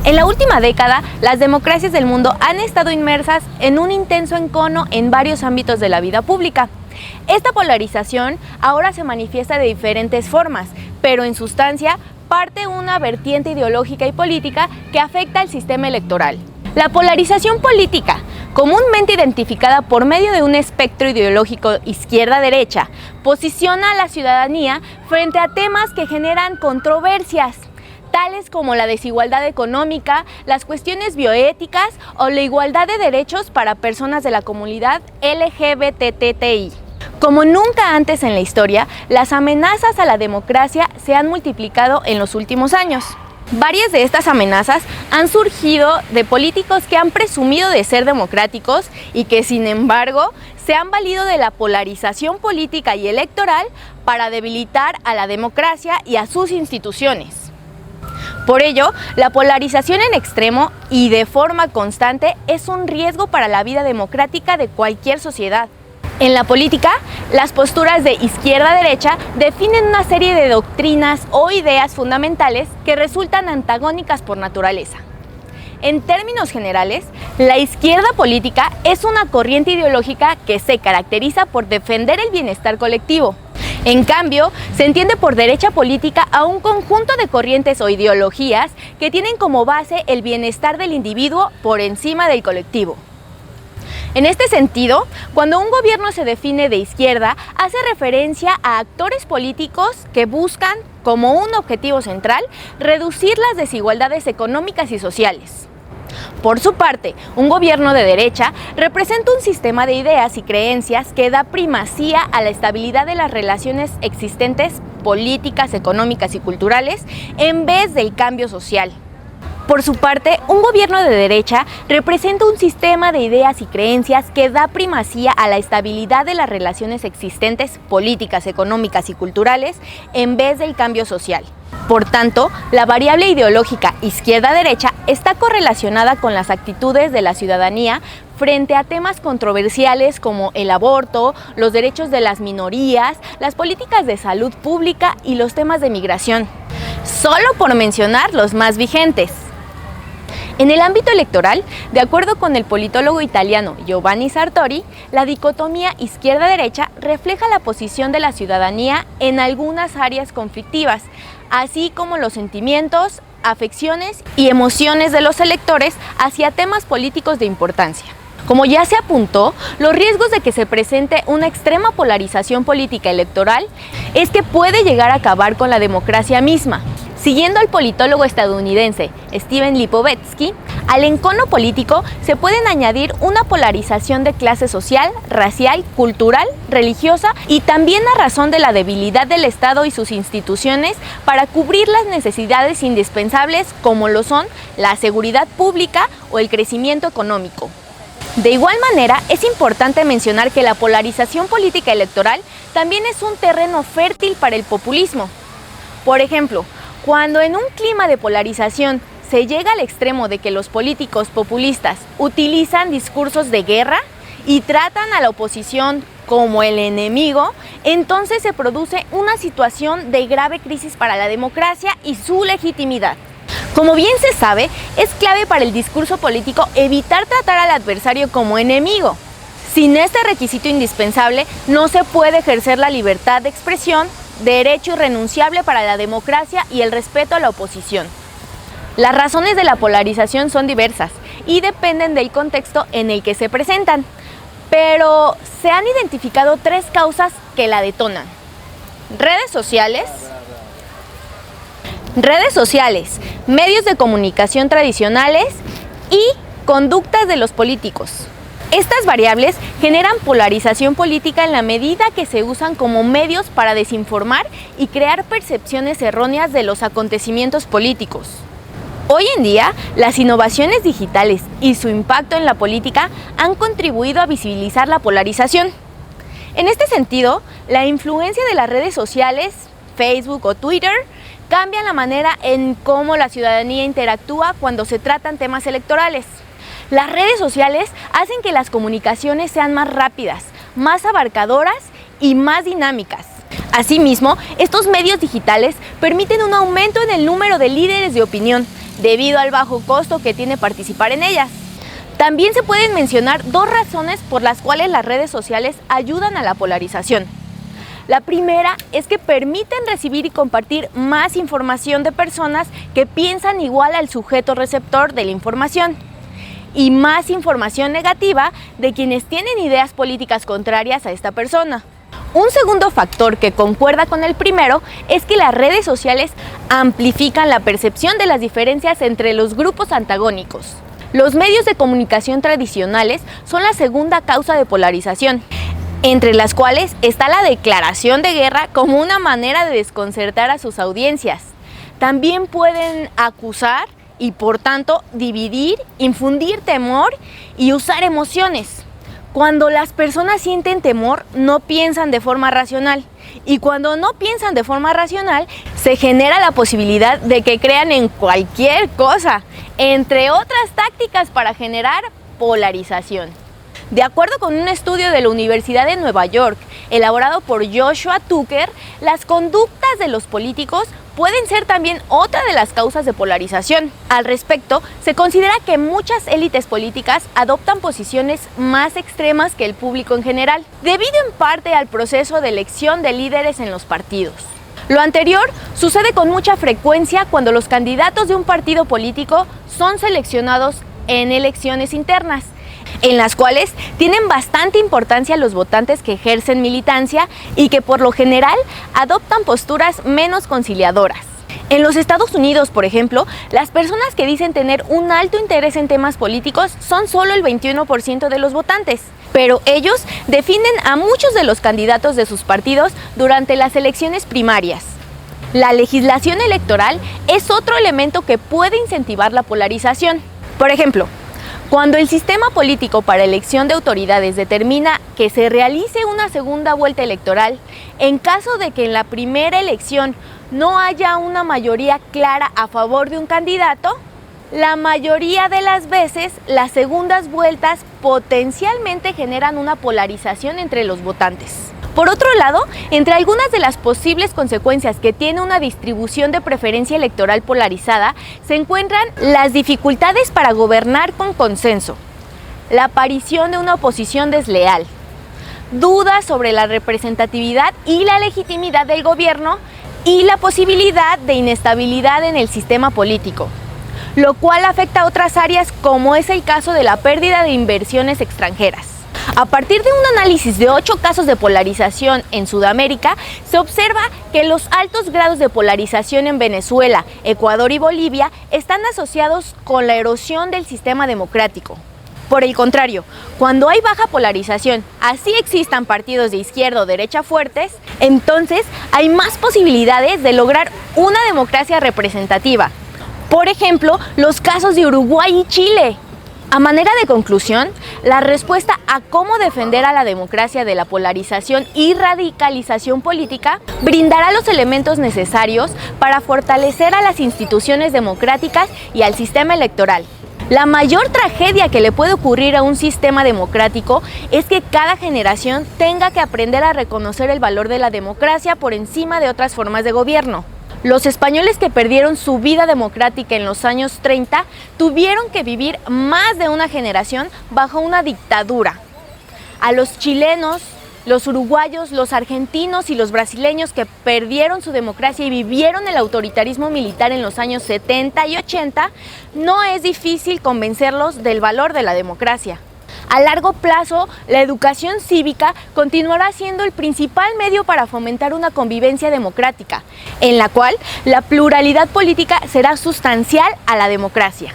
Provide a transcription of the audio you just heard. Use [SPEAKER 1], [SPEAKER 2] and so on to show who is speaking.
[SPEAKER 1] En la última década, las democracias del mundo han estado inmersas en un intenso encono en varios ámbitos de la vida pública. Esta polarización ahora se manifiesta de diferentes formas, pero en sustancia parte una vertiente ideológica y política que afecta al sistema electoral. La polarización política, comúnmente identificada por medio de un espectro ideológico izquierda-derecha, posiciona a la ciudadanía frente a temas que generan controversias, tales como la desigualdad económica, las cuestiones bioéticas o la igualdad de derechos para personas de la comunidad LGBTTI. Como nunca antes en la historia, las amenazas a la democracia se han multiplicado en los últimos años. Varias de estas amenazas han surgido de políticos que han presumido de ser democráticos y que, sin embargo, se han valido de la polarización política y electoral para debilitar a la democracia y a sus instituciones. Por ello, la polarización en extremo y de forma constante es un riesgo para la vida democrática de cualquier sociedad. En la política, las posturas de izquierda-derecha definen una serie de doctrinas o ideas fundamentales que resultan antagónicas por naturaleza. En términos generales, la izquierda política es una corriente ideológica que se caracteriza por defender el bienestar colectivo. En cambio, se entiende por derecha política a un conjunto de corrientes o ideologías que tienen como base el bienestar del individuo por encima del colectivo. En este sentido, cuando un gobierno se define de izquierda, hace referencia a actores políticos que buscan, como un objetivo central, reducir las desigualdades económicas y sociales. Por su parte, un gobierno de derecha representa un sistema de ideas y creencias que da primacía a la estabilidad de las relaciones existentes, políticas, económicas y culturales, en vez del cambio social. Por su parte, un gobierno de derecha representa un sistema de ideas y creencias que da primacía a la estabilidad de las relaciones existentes, políticas, económicas y culturales, en vez del cambio social. Por tanto, la variable ideológica izquierda-derecha está correlacionada con las actitudes de la ciudadanía frente a temas controversiales como el aborto, los derechos de las minorías, las políticas de salud pública y los temas de migración, solo por mencionar los más vigentes. En el ámbito electoral, de acuerdo con el politólogo italiano Giovanni Sartori, la dicotomía izquierda-derecha refleja la posición de la ciudadanía en algunas áreas conflictivas, así como los sentimientos, afecciones y emociones de los electores hacia temas políticos de importancia. Como ya se apuntó, los riesgos de que se presente una extrema polarización política electoral es que puede llegar a acabar con la democracia misma. Siguiendo al politólogo estadounidense Steven Lipovetsky, al encono político se pueden añadir una polarización de clase social, racial, cultural, religiosa y también a razón de la debilidad del Estado y sus instituciones para cubrir las necesidades indispensables como lo son la seguridad pública o el crecimiento económico. De igual manera, es importante mencionar que la polarización política electoral también es un terreno fértil para el populismo. Por ejemplo, cuando en un clima de polarización se llega al extremo de que los políticos populistas utilizan discursos de guerra y tratan a la oposición como el enemigo, entonces se produce una situación de grave crisis para la democracia y su legitimidad. Como bien se sabe, es clave para el discurso político evitar tratar al adversario como enemigo. Sin este requisito indispensable, no se puede ejercer la libertad de expresión, derecho irrenunciable para la democracia y el respeto a la oposición. Las razones de la polarización son diversas y dependen del contexto en el que se presentan, pero se han identificado tres causas que la detonan: redes sociales, medios de comunicación tradicionales y conductas de los políticos. Estas variables generan polarización política en la medida que se usan como medios para desinformar y crear percepciones erróneas de los acontecimientos políticos. Hoy en día, las innovaciones digitales y su impacto en la política han contribuido a visibilizar la polarización. En este sentido, la influencia de las redes sociales, Facebook o Twitter, cambian la manera en cómo la ciudadanía interactúa cuando se tratan temas electorales. Las redes sociales hacen que las comunicaciones sean más rápidas, más abarcadoras y más dinámicas. Asimismo, estos medios digitales permiten un aumento en el número de líderes de opinión, debido al bajo costo que tiene participar en ellas. También se pueden mencionar dos razones por las cuales las redes sociales ayudan a la polarización. La primera es que permiten recibir y compartir más información de personas que piensan igual al sujeto receptor de la información, y más información negativa de quienes tienen ideas políticas contrarias a esta persona. Un segundo factor que concuerda con el primero es que las redes sociales amplifican la percepción de las diferencias entre los grupos antagónicos. Los medios de comunicación tradicionales son la segunda causa de polarización, entre las cuales está la declaración de guerra como una manera de desconcertar a sus audiencias. También pueden acusar y, por tanto, dividir, infundir temor y usar emociones. Cuando las personas sienten temor, no piensan de forma racional. Y cuando no piensan de forma racional, se genera la posibilidad de que crean en cualquier cosa, entre otras tácticas para generar polarización. De acuerdo con un estudio de la Universidad de Nueva York, elaborado por Joshua Tucker, las conductas de los políticos pueden ser también otra de las causas de polarización. Al respecto, se considera que muchas élites políticas adoptan posiciones más extremas que el público en general, debido en parte al proceso de elección de líderes en los partidos. Lo anterior sucede con mucha frecuencia cuando los candidatos de un partido político son seleccionados en elecciones internas, en las cuales tienen bastante importancia los votantes que ejercen militancia y que por lo general adoptan posturas menos conciliadoras. En los Estados Unidos, por ejemplo, las personas que dicen tener un alto interés en temas políticos son solo el 21% de los votantes, pero ellos defienden a muchos de los candidatos de sus partidos durante las elecciones primarias. La legislación electoral es otro elemento que puede incentivar la polarización. Por ejemplo, cuando el sistema político para elección de autoridades determina que se realice una segunda vuelta electoral, en caso de que en la primera elección no haya una mayoría clara a favor de un candidato, la mayoría de las veces las segundas vueltas potencialmente generan una polarización entre los votantes. Por otro lado, entre algunas de las posibles consecuencias que tiene una distribución de preferencia electoral polarizada se encuentran las dificultades para gobernar con consenso, la aparición de una oposición desleal, dudas sobre la representatividad y la legitimidad del gobierno y la posibilidad de inestabilidad en el sistema político, lo cual afecta a otras áreas como es el caso de la pérdida de inversiones extranjeras. A partir de un análisis de 8 casos de polarización en Sudamérica, se observa que los altos grados de polarización en Venezuela, Ecuador y Bolivia están asociados con la erosión del sistema democrático. Por el contrario, cuando hay baja polarización, así existan partidos de izquierda o derecha fuertes, entonces hay más posibilidades de lograr una democracia representativa. Por ejemplo, los casos de Uruguay y Chile. A manera de conclusión, la respuesta a cómo defender a la democracia de la polarización y radicalización política brindará los elementos necesarios para fortalecer a las instituciones democráticas y al sistema electoral. La mayor tragedia que le puede ocurrir a un sistema democrático es que cada generación tenga que aprender a reconocer el valor de la democracia por encima de otras formas de gobierno. Los españoles que perdieron su vida democrática en los años 30 tuvieron que vivir más de una generación bajo una dictadura. A los chilenos, los uruguayos, los argentinos y los brasileños que perdieron su democracia y vivieron el autoritarismo militar en los años 70 y 80, no es difícil convencerlos del valor de la democracia. A largo plazo, la educación cívica continuará siendo el principal medio para fomentar una convivencia democrática, en la cual la pluralidad política será sustancial a la democracia.